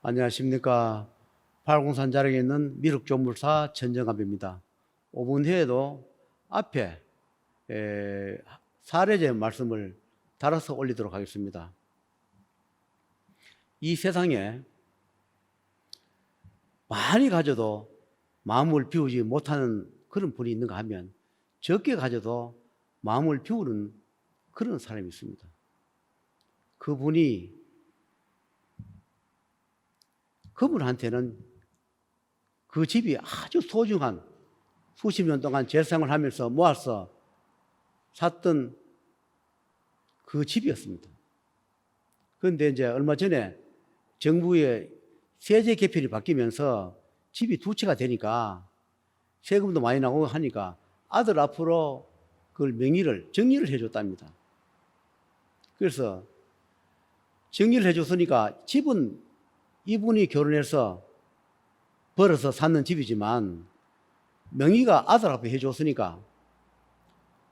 안녕하십니까. 팔공산 자락에 있는 미륵조물사 전정갑입니다. 5분 후에도 앞에 사례제 말씀을 달아서 올리도록 하겠습니다. 이 세상에 많이 가져도 마음을 비우지 못하는 그런 분이 있는가 하면 적게 가져도 마음을 비우는 그런 사람이 있습니다. 그분한테는 그 집이 아주 소중한 수십 년 동안 재생을 하면서 모아서 샀던 그 집이었습니다. 그런데 이제 얼마 전에 정부의 세제 개편이 바뀌면서 집이 두 채가 되니까 세금도 많이 나오고 하니까 아들 앞으로 그걸 정리를 해줬답니다. 그래서 정리를 해줬으니까 집은 이분이 결혼해서 벌어서 샀는 집이지만 명의가 아들 앞에 해줬으니까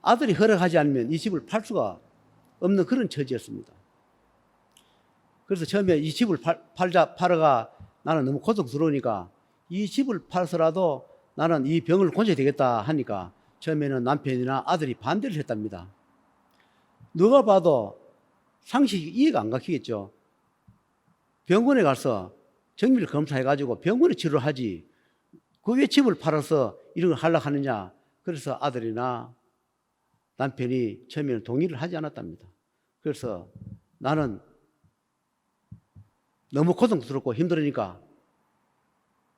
아들이 허락하지 않으면 이 집을 팔 수가 없는 그런 처지였습니다. 그래서 처음에 이 집을 팔아가 나는 너무 고통스러우니까 이 집을 팔아서라도 나는 이 병을 고쳐야 되겠다 하니까 처음에는 남편이나 아들이 반대를 했답니다. 누가 봐도 상식이 이해가 안 가시겠죠. 병원에 가서 정밀 검사해가지고 병원에 치료를 하지 그 왜 집을 팔아서 이런 걸 하려고 하느냐. 그래서 아들이나 남편이 처음에는 동의를 하지 않았답니다. 그래서 나는 너무 고통스럽고 힘들으니까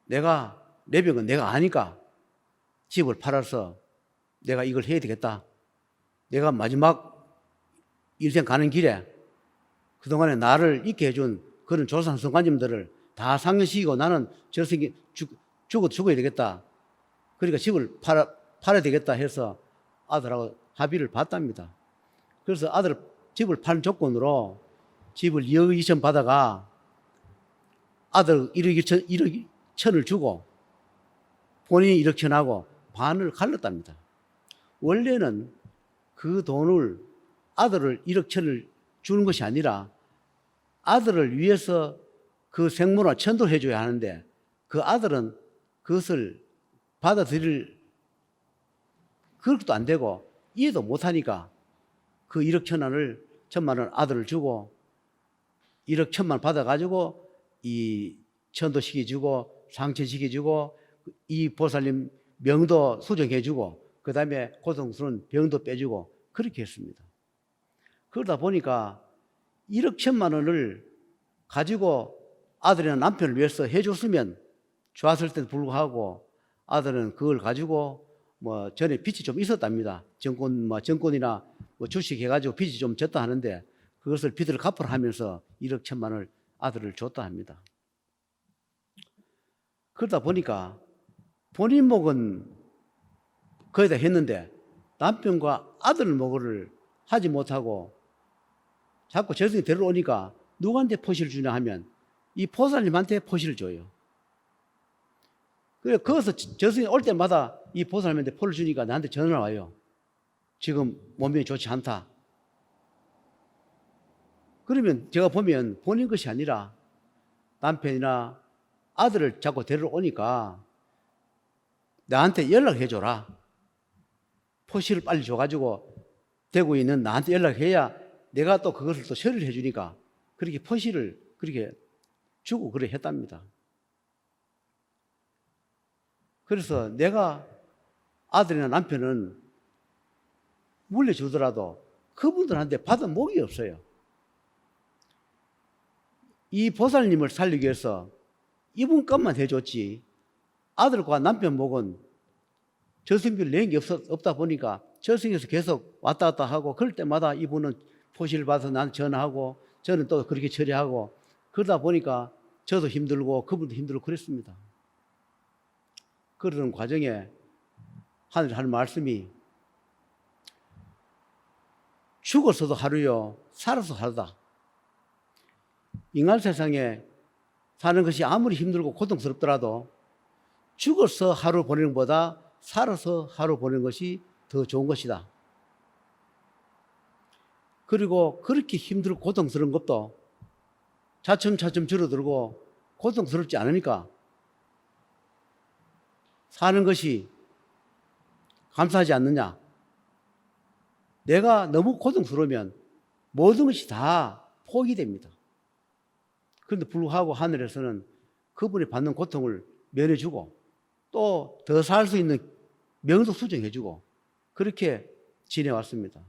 내 병은 내가 아니까 집을 팔아서 내가 이걸 해야 되겠다. 내가 마지막 일생 가는 길에 그동안에 나를 있게 해준 그런 조상 성관님들을 다 상여시키고 나는 저승에 죽어야 되겠다. 그러니까 집을 팔아야 되겠다 해서 아들하고 합의를 봤답니다. 그래서 아들 집을 파는 조건으로 집을 2억 2천 받아가 아들 1억 1천을 주고 본인이 1억 천하고 반을 갈랐답니다. 원래는 그 돈을 아들을 1억 천을 주는 것이 아니라 아들을 위해서 그 생모나 천도를 해줘야 하는데 그 아들은 그것을 받아들일 그것도 안 되고 이해도 못하니까 그 1억 천만 원 아들을 주고 1억 천만 받아가지고 이 천도 시켜주고 상처 시켜주고 이 보살님 명도 수정해주고 그 다음에 고통스러운 병도 빼주고 그렇게 했습니다. 그러다 보니까 1억 천만 원을 가지고 아들이나 남편을 위해서 해줬으면 좋았을 때도 불구하고 아들은 그걸 가지고 뭐 전에 빚이 좀 있었답니다. 정권이나 주식 해가지고 빚이 좀 졌다 하는데 그것을 빚을 갚으라 하면서 1억 천만 원을 아들을 줬다 합니다. 그러다 보니까 본인 목은 거의 다 했는데 남편과 아들 목을 하지 못하고 자꾸 저승이 데려오니까 누구한테 포시를 주냐 하면 이 보살님한테 포시를 줘요. 그래서 거기서 저승이 올 때마다 이 보살님한테 포를 주니까 나한테 전화가 와요. 지금 몸이 좋지 않다. 그러면 제가 보면 본인 것이 아니라 남편이나 아들을 자꾸 데려오니까 나한테 연락해줘라. 포시를 빨리 줘가지고 되고 있는 나한테 연락해야 내가 또 그것을 또 처리를 해주니까 그렇게 포시를 그렇게 주고 그래 했답니다. 그래서 내가 아들이나 남편은 물려주더라도 그분들한테 받은 목이 없어요. 이 보살님을 살리기 위해서 이분 것만 해줬지 아들과 남편 목은 저승비를 낸 게 없다 보니까 저승에서 계속 왔다 갔다 하고 그럴 때마다 이분은 포시를 받아서 난 전화하고 저는 또 그렇게 처리하고 그러다 보니까 저도 힘들고 그분도 힘들고 그랬습니다. 그러는 과정에 하늘이 하는 말씀이 죽어서도 하루요 살아서 하루다. 인간 세상에 사는 것이 아무리 힘들고 고통스럽더라도 죽어서 하루 보내는 것보다 살아서 하루 보내는 것이 더 좋은 것이다. 그리고 그렇게 힘들고 고통스러운 것도 차츰차츰 줄어들고 고통스럽지 않으니까 사는 것이 감사하지 않느냐. 내가 너무 고통스러우면 모든 것이 다 포기됩니다. 그런데 불구하고 하늘에서는 그분이 받는 고통을 면해주고 또 더 살 수 있는 명도 수정해주고 그렇게 지내왔습니다.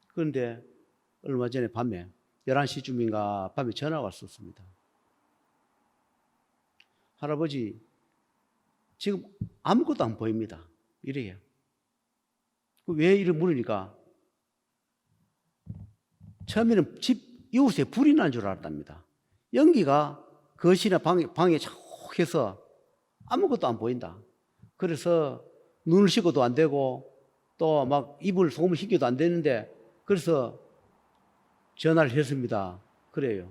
그런데 얼마 전에 밤에 11시쯤인가 밤에 전화가 왔었습니다. 할아버지 지금 아무것도 안 보입니다. 이래요. 왜 이래 물으니까 처음에는 집 이웃에 불이 난 줄 알았답니다. 연기가 거실이나 방에 쫙 해서 아무것도 안 보인다. 그래서 눈을 씻고도 안 되고 또 막 이불 소금을 씻겨도 안 되는데 그래서 전화를 했습니다. 그래요.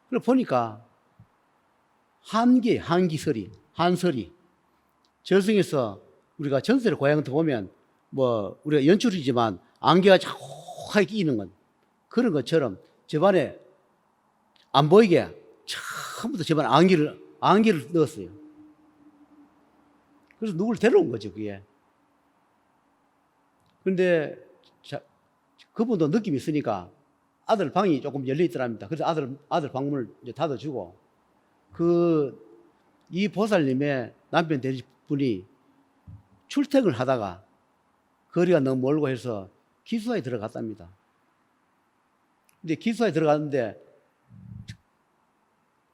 그래 보니까 한설이 저승에서 우리가 전설의 고향부터 보면 뭐 우리가 연출이지만 안개가 자욱하게 끼는 건 그런 것처럼 집안에 안 보이게 처음부터 집안에 안개를 넣었어요. 그래서 누굴 데려온 거죠, 그게. 그런데 그분도 느낌이 있으니까 아들 방이 조금 열려 있더랍니다. 그래서 아들 방문을 이제 닫아주고 이 보살님의 남편 되신 분이 출퇴근을 하다가 거리가 너무 멀고 해서 기숙사에 들어갔답니다. 근데 기숙사에 들어갔는데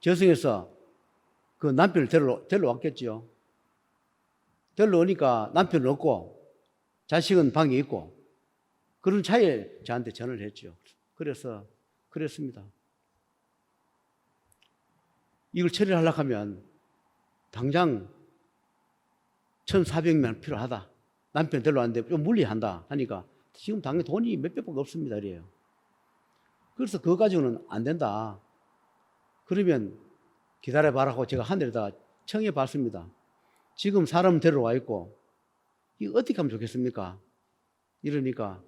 저승에서 그 남편을 데려왔겠죠. 데려오니까 남편은 없고 자식은 방에 있고 그런 차에 저한테 전화를 했죠. 그래서 그랬습니다. 이걸 처리를 하려고 하면 당장 1,400만 필요하다. 남편 데려왔는데 좀 물리한다 하니까 지금 당연히 돈이 몇백밖에 없습니다. 이래요. 그래서 그거 가지고는 안 된다. 그러면 기다려봐라고 제가 하늘에다 청해 봤습니다. 지금 사람 데려와 있고 이거 어떻게 하면 좋겠습니까? 이러니까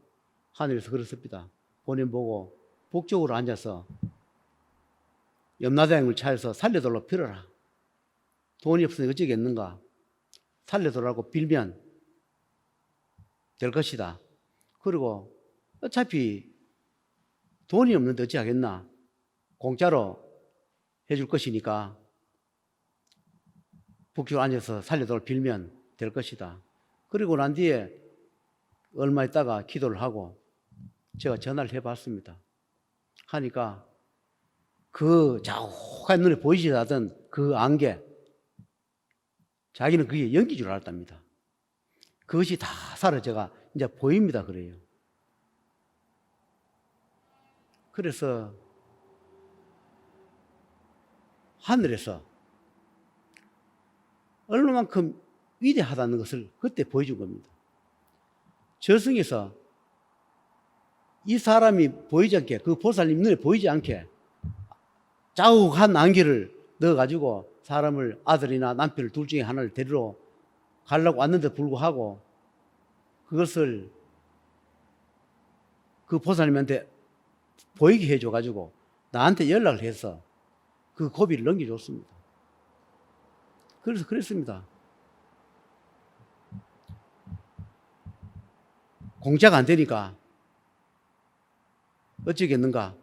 하늘에서 그렇습니다. 본인 보고 북쪽으로 앉아서 염라대왕을 차에서 살려달라고 빌어라. 돈이 없으니 어쩌겠는가. 살려달라고 빌면 될 것이다. 그리고 어차피 돈이 없는데 어찌 하겠나. 공짜로 해줄 것이니까 북쪽으로 앉아서 살려달라고 빌면 될 것이다. 그리고 난 뒤에 얼마 있다가 기도를 하고 제가 전화를 해봤습니다. 하니까 그 자욱한 눈에 보이지 않던 그 안개, 자기는 그게 연기인 줄 알았답니다. 그것이 다 사라져가 이제 보입니다. 그래요. 그래서 하늘에서 얼마만큼 위대하다는 것을 그때 보여준 겁니다. 저승에서 이 사람이 보이지 않게, 그 보살님 눈에 보이지 않게 자욱한 안개를 넣어가지고 사람을, 아들이나 남편을 둘 중에 하나를 데리러 가려고 왔는데 불구하고 그것을 그 보살님한테 보이게 해줘가지고 나한테 연락을 해서 그 고비를 넘겨줬습니다. 그래서 그랬습니다. 공짜가 안 되니까 어쩌겠는가.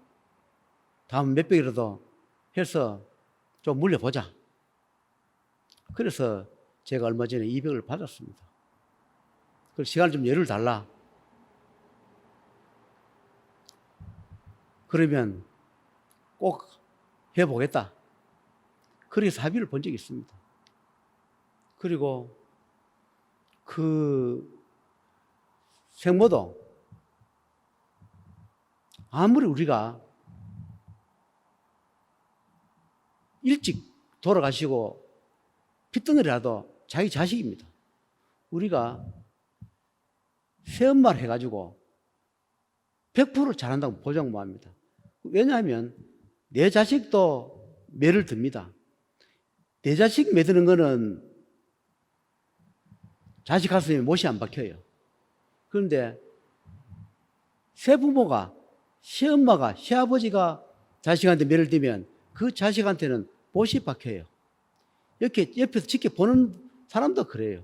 다음 몇백이라도 해서 좀 물려보자. 그래서 제가 얼마 전에 200을 받았습니다. 그 시간을 좀 예를 달라. 그러면 꼭 해보겠다. 그래서 합의를 본 적이 있습니다. 그리고 그 생모도 아무리 우리가 일찍 돌아가시고 핏덩어리라도 자기 자식입니다. 우리가 새엄마를 해가지고 100% 잘한다고 보장 못 합니다. 왜냐하면 내 자식도 매를 듭니다. 내 자식 매드는 거는 자식 가슴에 못이 안 박혀요. 그런데 새부모가, 새엄마가, 새아버지가 자식한테 매를 들면 그 자식한테는 못이 박혀요. 이렇게 옆에서 지켜보는 사람도 그래요.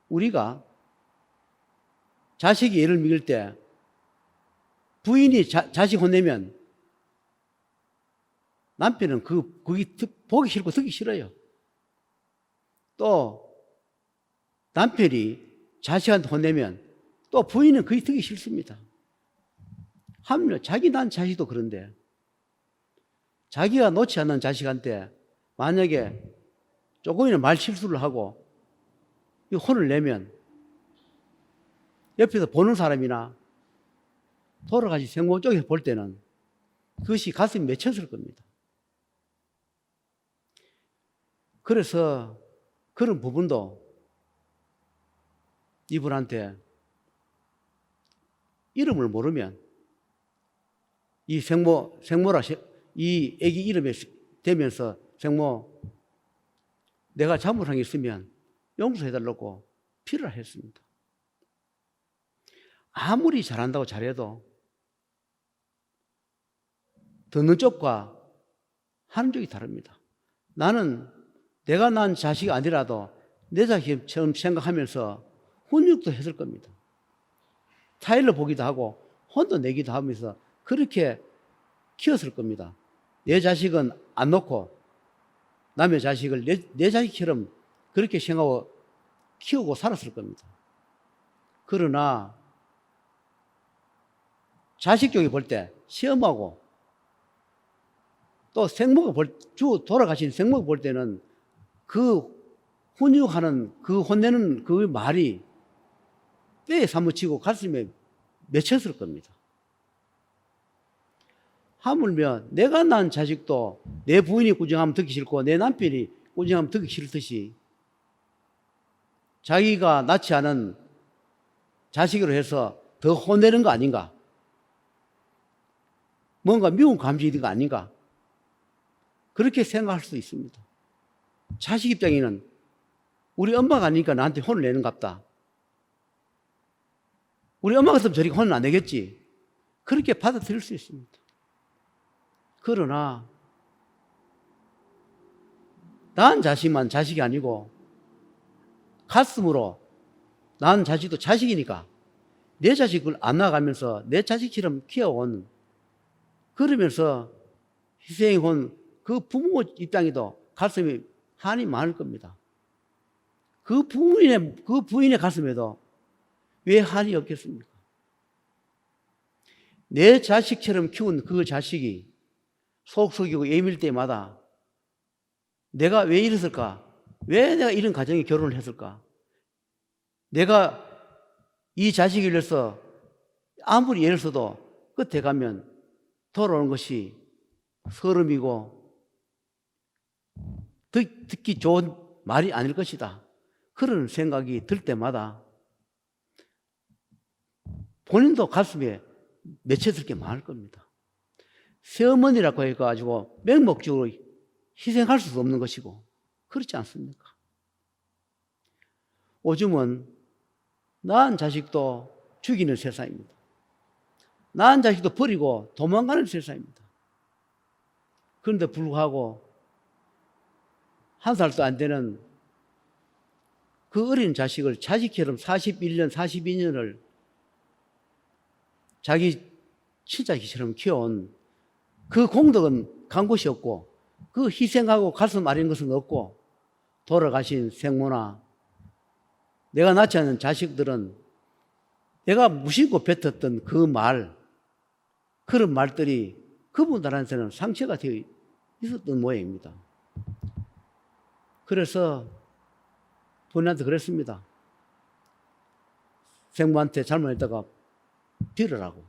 우리가 자식이 예를 믿을 때 부인이 자식 혼내면 남편은 그게 보기 싫고 듣기 싫어요. 또 남편이 자식한테 혼내면 또 부인은 그게 듣기 싫습니다. 하물며 자기 낳은 자식도 그런데 자기가 놓지 않는 자식한테 만약에 조금이나 말 실수를 하고 혼을 내면 옆에서 보는 사람이나 돌아가신 생모 쪽에서 볼 때는 그것이 가슴이 맺혔을 겁니다. 그래서 그런 부분도 이분한테 이름을 모르면 이 생모라 이 애기 이름에 대면서 생모 내가 잘못한 게 있으면 용서해달라고 피를 했습니다. 아무리 잘한다고 잘해도 듣는 쪽과 하는 쪽이 다릅니다. 나는 내가 낳은 자식이 아니라도 내 자식처럼 생각하면서 훈육도 했을 겁니다. 타일러 보기도 하고 혼도 내기도 하면서 그렇게 키웠을 겁니다. 내 자식은 안 놓고 남의 자식을 내 자식처럼 그렇게 생각하고 키우고 살았을 겁니다. 그러나 자식 쪽에 볼 때 시험하고 또 생모가 돌아가신 생모가 볼 때는 그 훈육하는 그 혼내는 그 말이 뼈에 사무치고 가슴에 맺혔을 겁니다. 하물며 내가 낳은 자식도 내 부인이 꾸중하면 듣기 싫고 내 남편이 꾸중하면 듣기 싫듯이 자기가 낳지 않은 자식으로 해서 더 혼내는 거 아닌가? 뭔가 미운 감정이 있는 거 아닌가? 그렇게 생각할 수 있습니다. 자식 입장에는 우리 엄마가 아니니까 나한테 혼을 내는 것 같다. 우리 엄마 같으면 저렇게 혼을 안 내겠지. 그렇게 받아들일 수 있습니다. 그러나 낳은 자식만 자식이 아니고 가슴으로 낳은 자식도 자식이니까 내 자식을 안 낳아가면서 내 자식처럼 키워온 그러면서 희생해온 그 부모 입장에도 가슴에 한이 많을 겁니다. 그 부인의 가슴에도 왜 한이 없겠습니까? 내 자식처럼 키운 그 자식이 속 썩이고 예밀 때마다 내가 왜 이랬을까? 왜 내가 이런 가정에 결혼을 했을까? 내가 이 자식을 위해서 아무리 애를 써도 끝에 가면 돌아오는 것이 서름이고 듣기 좋은 말이 아닐 것이다. 그런 생각이 들 때마다 본인도 가슴에 맺혔을 게 많을 겁니다. 새어머니라고 해가지고 맹목적으로 희생할 수 없는 것이고 그렇지 않습니까? 오줌은 낳은 자식도 죽이는 세상입니다. 낳은 자식도 버리고 도망가는 세상입니다. 그런데 불구하고 1살도 안 되는 그 어린 자식을 자식처럼 41년, 42년을 자기 친자식처럼 키워온 그 공덕은 간 곳이 없고 그 희생하고 가슴 아린 것은 없고 돌아가신 생모나 내가 낳지 않은 자식들은 내가 무심코 뱉었던 그 말, 그런 말들이 그분들한테는 상처가 되어 있었던 모양입니다. 그래서 본인한테 그랬습니다. 생모한테 잘못했다가 빌으라고.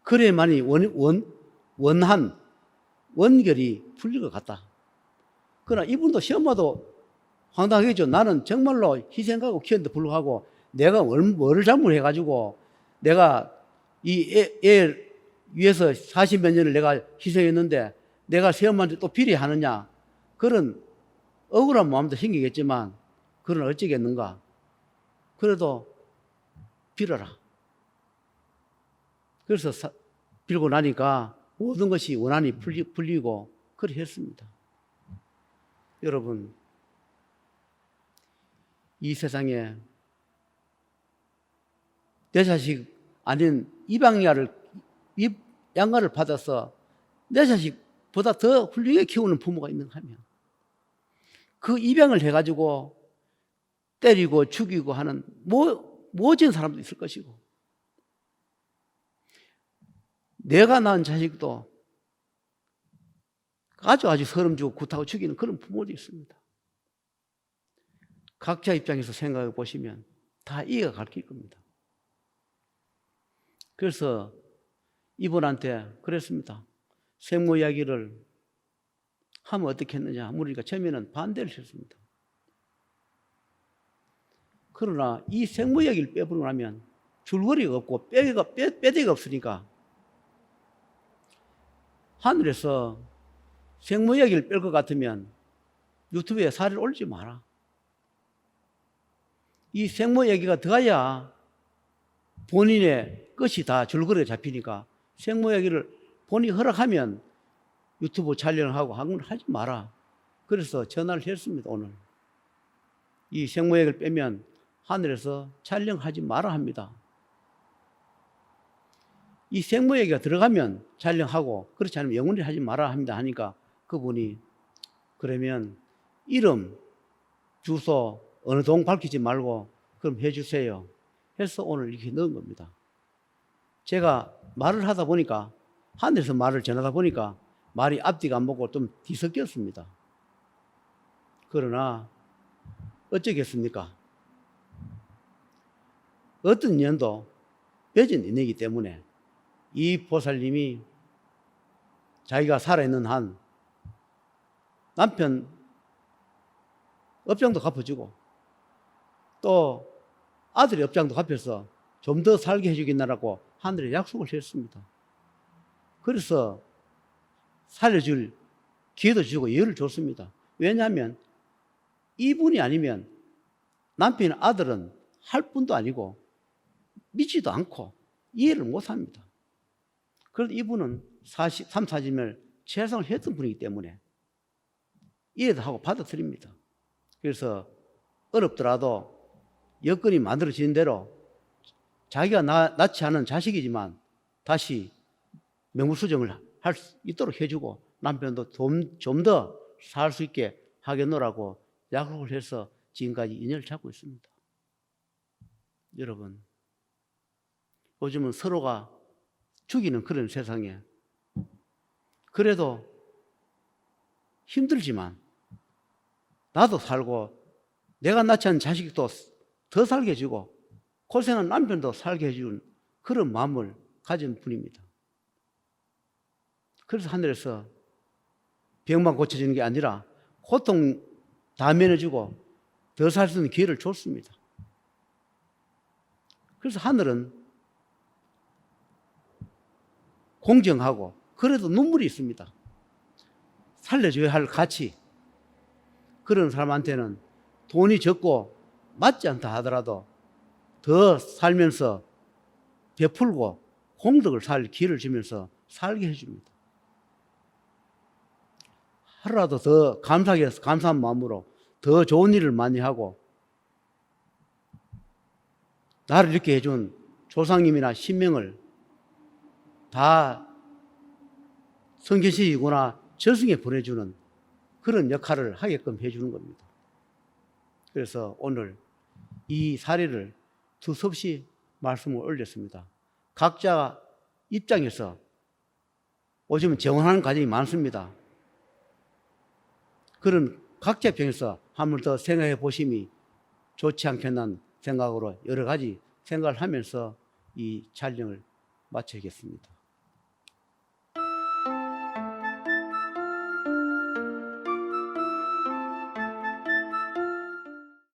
그래야만이 원결이 풀릴 것 같다. 그러나 이분도 시엄마도 황당하겠죠. 나는 정말로 희생하고 키웠는데 불구하고 내가 뭐를 잘못해가지고 내가 이 애 위해서 40몇 년을 내가 희생했는데 내가 시엄마한테 또 비리하느냐. 그런 억울한 마음도 생기겠지만 그건 어찌겠는가. 그래도 빌어라. 그래서 빌고 나니까 모든 것이 원한이 풀리고 그렇게 했습니다. 여러분, 이 세상에 내 자식 아닌 양가를 받아서 내 자식보다 더 훌륭하게 키우는 부모가 있는가 하면 그 입양을 해가지고 때리고 죽이고 하는 모진 사람도 있을 것이고 내가 낳은 자식도 아주 서름 주고 굿하고 죽이는 그런 부모도 있습니다. 각자 입장에서 생각해 보시면 다 이해가 갈 겁니다. 그래서 이분한테 그랬습니다. 생모 이야기를 하면 어떻게 했느냐 물으니까 처음에는 반대를 했습니다. 그러나 이 생모 이야기를 빼버리고 나면 줄거리가 없고 뼈대가 없으니까 하늘에서 생모 이야기를 뺄 것 같으면 유튜브에 사례를 올리지 마라. 이 생모 이야기가 들어가야 본인의 것이 다 줄거리에 잡히니까 생모 이야기를 본인이 허락하면 유튜브 촬영을 하고 한 건 하지 마라. 그래서 전화를 했습니다. 오늘 이 생모 이야기를 빼면 하늘에서 촬영하지 마라 합니다. 이 생모 얘기가 들어가면 촬영하고 그렇지 않으면 영원히 하지 마라 합니다 하니까 그분이 그러면 이름, 주소, 어느 동 밝히지 말고 그럼 해주세요 해서 오늘 이렇게 넣은 겁니다. 제가 말을 하다 보니까 하늘에서 말을 전하다 보니까 말이 앞뒤가 안 보고 좀 뒤섞였습니다. 그러나 어쩌겠습니까? 어떤 인연도 맺은 인연이기 때문에 이 보살님이 자기가 살아있는 한 남편 업장도 갚아주고 또 아들의 업장도 갚아서 좀 더 살게 해주겠나라고 하늘에 약속을 했습니다. 그래서 살려줄 기회도 주고 여유를 줬습니다. 왜냐하면 이분이 아니면 남편 아들은 할 분도 아니고 믿지도 않고 이해를 못합니다. 그런데 이분은 3, 40년 최선을 했던 분이기 때문에 이해도 하고 받아들입니다. 그래서 어렵더라도 여건이 만들어지는 대로 자기가 낳지 않은 자식이지만 다시 명물수정을 할 수 있도록 해주고 남편도 좀 더 살 수 있게 하겠노라고 약속을 해서 지금까지 인연을 찾고 있습니다. 여러분, 요즘은 서로가 죽이는 그런 세상에 그래도 힘들지만 나도 살고 내가 낳지 않은 자식도 더 살게 해주고 고생한 남편도 살게 해주는 그런 마음을 가진 분입니다. 그래서 하늘에서 병만 고쳐주는 게 아니라 고통 다 면해주고 더 살 수 있는 기회를 줬습니다. 그래서 하늘은 공정하고 그래도 눈물이 있습니다. 살려줘야 할 가치. 그런 사람한테는 돈이 적고 맞지 않다 하더라도 더 살면서 베풀고 공덕을 살 기회를 주면서 살게 해줍니다. 하루라도 더 감사하게 해서 감사한 마음으로 더 좋은 일을 많이 하고 나를 이렇게 해준 조상님이나 신명을 다 성계시이거나 저승에 보내주는 그런 역할을 하게끔 해주는 겁니다. 그래서 오늘 이 사례를 두서없이 말씀을 올렸습니다. 각자 입장에서 요즘은 재혼하는 가정이 많습니다. 그런 각자 입장에서 한 번 더 생각해 보심이 좋지 않겠다는 생각으로 여러 가지 생각을 하면서 이 촬영을 마치겠습니다.